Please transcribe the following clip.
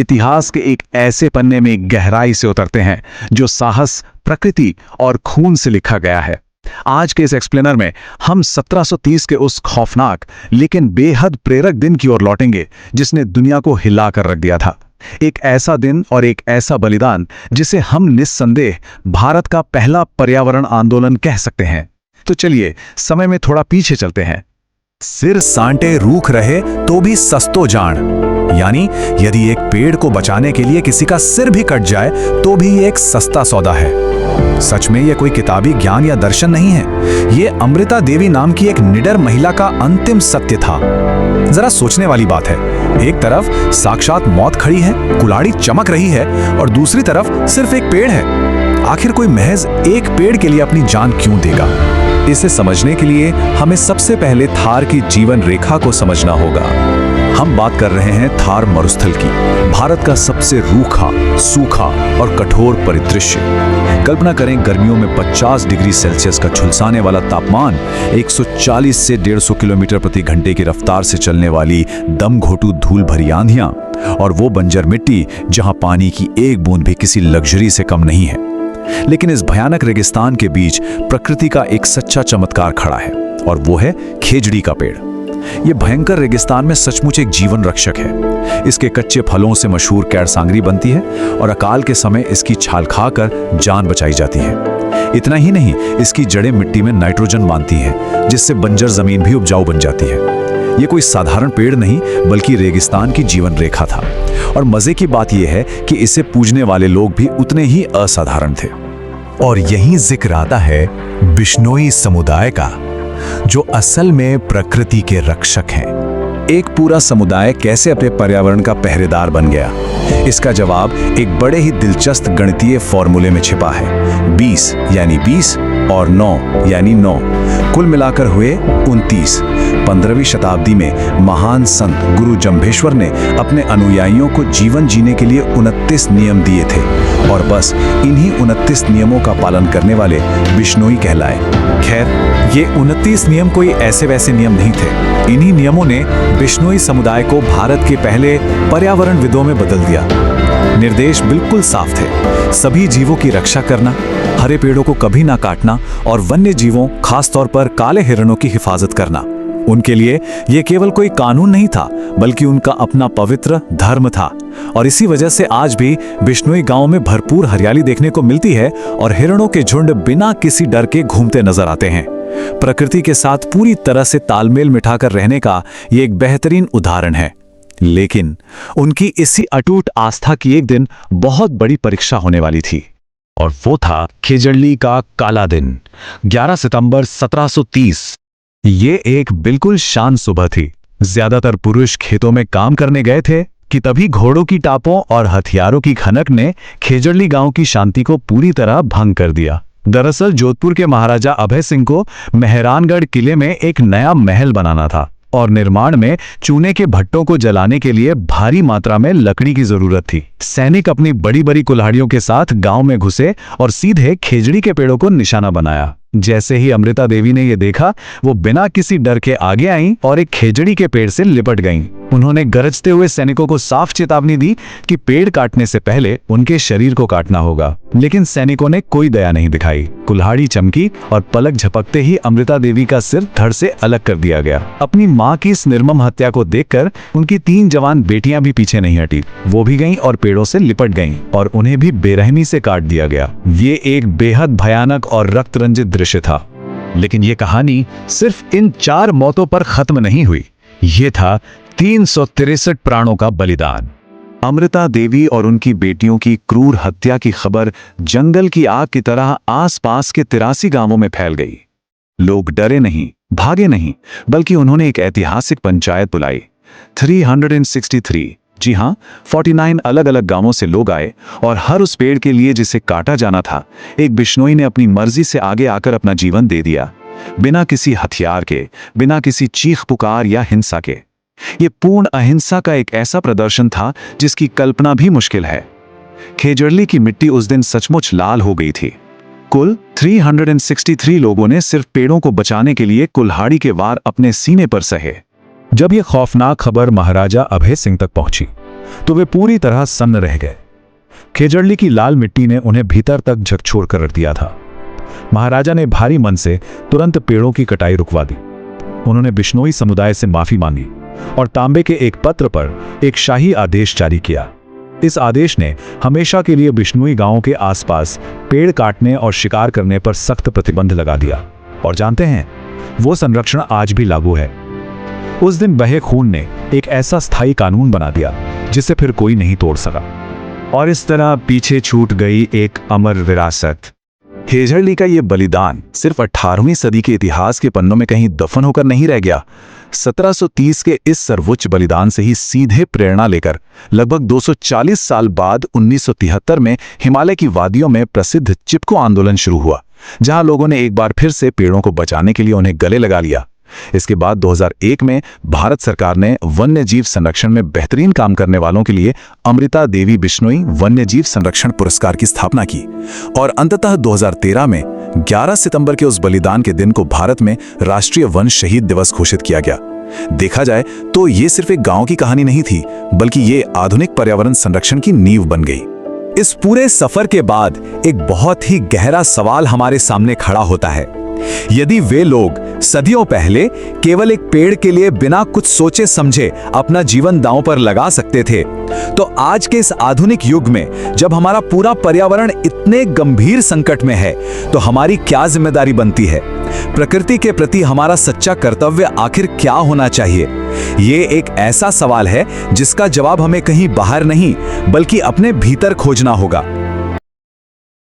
इतिहास के एक ऐसे पन्ने में गहराई से उतरते हैं जो साहस, प्रकृति और खून से लिखा गया है। आज के इस एक्सप्लेनर में हम 1730 के उस खौफनाक लेकिन बेहद प्रेरक दिन की ओर लौटेंगे जिसने दुनिया को हिला कर रख दिया था। एक ऐसा दिन और एक ऐसा बलिदान जिसे हम निस्संदेह भारत का पहला पर्यावरण आंदोलन कह सकते हैं। तो चलिए समय में थोड़ा पीछे चलते हैं। सिर सांटे रूख रहे तो भी सस्तो जान, यानी यदि एक पेड़ को बचाने के लिए किसी का सिर भी कट जाए तो भी ये एक सस्ता सौदा है। सच में यह कोई किताबी ज्ञान या दर्शन नहीं है, ये अमृता देवी नाम की एक निडर महिला का अंतिम सत्य था। जरा सोचने वाली बात है, एक तरफ साक्षात मौत खड़ी है, कुल्हाड़ी चमक रही है, और दूसरी तरफ सिर्फ एक पेड़ है। आखिर कोई महज एक पेड़ के लिए अपनी जान क्यों देगा? इसे समझने के लिए हमें सबसे पहले थार की जीवन रेखा को समझना होगा। हम बात कर रहे हैं थार मरुस्थल की, भारत का सबसे रूखा, सूखा और कठोर परिदृश्य। कल्पना करें, गर्मियों में 50 डिग्री सेल्सियस का झुलसाने वाला तापमान, 140 से 150 किलोमीटर प्रति घंटे की रफ्तार से चलने वाली दमघोटू धूल भरी आंधियां, और वो बंजर मिट्टी जहां पानी की एक बूंद भी किसी लग्जरी से कम नहीं है। लेकिन इस भयानक रेगिस्तान के बीच प्रकृति का एक सच्चा चमत्कार खड़ा है, और वो है खेजड़ी का पेड़। ये भयंकर रेगिस्तान में सचमुच एक जीवन रक्षक है। इसके कच्चे फलों से मशहूर कैरसांगरी बनती है, और अकाल के समय इसकी छाल खाकर जान बचाई जाती है। इतना ही नहीं, इसकी जड़ें मिट्टी में नाइट्रोजन बांधती हैं, जिससे बंजर जमीन भी उपजाऊ बन जाती है। ये कोई साधारण पेड़ नहीं, बल्कि रेगिस्तान की जीवन रेखा था। और मजे की बात यह है कि इसे पूजने वाले लोग भी उतने ही असाधारण थे। और यहीं जिक्र आता है बिश्नोई समुदाय का, जो असल में प्रकृति के रक्षक हैं। एक पूरा समुदाय कैसे अपने पर्यावरण का पहरेदार बन गया? इसका जवाब एक बड़े ही दिलचस्प गणितीय फॉर्मूले में छिपा है। 20 यानी 20 और 9 यानी 9, कुल मिलाकर हुए 29। 15वीं शताब्दी में महान संत गुरु जंभेश्वर ने अपने अनुयायियों को जीवन जीने के लिए 29 नियम दिए थे, और बस इन्हीं 29 नियमों का पालन करने वाले बिश्नोई कहलाए। खैर, ये 29 नियम कोई ऐसे वैसे नियम नहीं थे। इन्हीं नियमों ने बिश्नोई समुदाय को भारत के पहले पर्यावरणविदों में बदल दिया। निर्देश बिल्कुल साफ थे: सभी जीवों की रक्षा करना, हरे पेड़ों को कभी ना काटना, और वन्य जीवों, खासतौर पर काले हिरणों की हिफाजत करना। उनके लिए ये केवल कोई कानून नहीं था, बल्कि उनका अपना पवित्र धर्म था। और इसी वजह से आज भी बिश्नोई गांव में भरपूर हरियाली देखने को मिलती है, और हिरणों के झुंड बिना किसी डर के घूमते नजर आते हैं। प्रकृति के साथ पूरी तरह से तालमेल मिठाकर रहने का ये एक बेहतरीन उदाहरण है। लेकिन उनकी इसी अटूट आस्था की एक दिन बहुत बड़ी परीक्षा होने वाली थी, और वो था खेजड़ली का काला दिन, 11 सितंबर 1730। ये एक बिल्कुल शांत सुबह थी। ज्यादातर पुरुष खेतों में काम करने गए थे कि तभी घोड़ों की टापों और हथियारों की खनक ने खेजड़ली गांव की शांति को पूरी तरह भंग कर दिया। दरअसल जोधपुर के महाराजा अभय सिंह को मेहरानगढ़ किले में एक नया महल बनाना था, और निर्माण में चूने के भट्टों को जलाने के लिए भारी मात्रा में लकड़ी की जरूरत थी। सैनिक अपनी बड़ी बड़ी कुल्हाड़ियों के साथ गांव में घुसे और सीधे खेजड़ी के पेड़ों को निशाना बनाया। जैसे ही अमृता देवी ने यह देखा, वो बिना किसी डर के आगे आईं और एक खेजड़ी के पेड़ से लिपट गईं। उन्होंने गरजते हुए सैनिकों को साफ चेतावनी दी कि पेड़ काटने से पहले उनके शरीर को काटना होगा, लेकिन सैनिकों ने कोई दया नहीं दिखाई। कुल्हाड़ी चमकी और पलक झपकते ही अमृता देवी का सिर धड़ से अलग कर दिया गया। अपनी मां की इस निर्मम हत्या को देखकर उनकी 3 जवान बेटियां भी पीछे नहीं हटी। वो भी गईं और पेड़ों से लिपट गईं, और उन्हें भी बेरहमी से काट दिया गया। ये एक बेहद भयानक और रक्त रंजित दृश्य था। लेकिन ये कहानी सिर्फ इन 4 मौतों पर खत्म नहीं हुई। ये था 363 प्राणों का बलिदान। अमृता देवी और उनकी बेटियों की क्रूर हत्या की खबर जंगल की आग की तरह आसपास के 83 गांवों में फैल गई। लोग डरे नहीं, भागे नहीं, बल्कि उन्होंने एक ऐतिहासिक पंचायत बुलाई। 363, जी हां, 49 अलग अलग गांवों से लोग आए, और हर उस पेड़ के लिए जिसे काटा जाना था, एक बिश्नोई ने अपनी मर्जी से आगे आकर अपना जीवन दे दिया, बिना किसी हथियार के, बिना किसी चीख पुकार या हिंसा के। ये पूर्ण अहिंसा का एक ऐसा प्रदर्शन था जिसकी कल्पना भी मुश्किल है। खेजड़ली की मिट्टी उस दिन सचमुच लाल हो गई थी। कुल 363 लोगों ने सिर्फ पेड़ों को बचाने के लिए कुल्हाड़ी के वार अपने सीने पर सहे। जब यह खौफनाक खबर महाराजा अभय सिंह तक पहुंची, तो वे पूरी तरह सन्न रह गए। खेजड़ली की लाल मिट्टी ने उन्हें भीतर तक झकझोर कर रख दिया था। महाराजा ने भारी मन से तुरंत पेड़ों की कटाई रुकवा दी। उन्होंने बिश्नोई समुदाय से माफी मांगी और तांबे के एक पत्र पर एक शाही आदेश जारी किया। इस आदेश ने हमेशा के लिए बिश्नोई गांवों के आसपास पेड़ काटने और शिकार करने पर सख्त प्रतिबंध लगा दिया। और जानते हैं, वो संरक्षण आज भी लागू है। उस दिन बहे खून ने एक ऐसा स्थायी कानून बना दिया जिसे फिर कोई नहीं तोड़ सका। और इस तरह पीछे छूट गई एक अमर विरासत। खेजड़ली का ये बलिदान सिर्फ 18वीं सदी के इतिहास के पन्नों में कहीं दफन होकर नहीं रह गया। 1730 के इस सर्वोच्च बलिदान से ही सीधे प्रेरणा लेकर लगभग 240 साल बाद 1973 में हिमालय की वादियों में प्रसिद्ध चिपको आंदोलन शुरू हुआ, जहां लोगों ने एक बार फिर से पेड़ों को बचाने के लिए उन्हें गले लगा लिया। इसके बाद 2001 में भारत सरकार ने वन्य जीव संरक्षण में बेहतरीन काम करने वालों के लिए अमृता देवी बिश्नोई वन्य जीव संरक्षण पुरस्कार की स्थापना की और अंततः 2013 में 11 सितंबर के उस बलिदान के दिन को भारत में राष्ट्रीय वन शहीद दिवस घोषित किया गया। देखा जाए तो ये सिर्फ एक गांव की कहानी नहीं थी, बल्कि ये आधुनिक पर्यावरण संरक्षण की नींव बन गई। इस पूरे सफर के बाद एक बहुत ही गहरा सवाल हमारे सामने खड़ा होता है। यदि वे लोग सदियों पहले केवल एक पेड़ के लिए बिना कुछ सोचे समझे अपना जीवन दांव पर लगा सकते थे, तो आज के इस आधुनिक युग में जब हमारा पूरा पर्यावरण इतने गंभीर संकट में है, तो हमारी क्या जिम्मेदारी बनती है? प्रकृति के प्रति हमारा सच्चा कर्तव्य आखिर क्या होना चाहिए? ये एक ऐसा सवाल है जिसका जवाब हमें कहीं बाहर नहीं, बल्कि अपने भीतर खोजना होगा।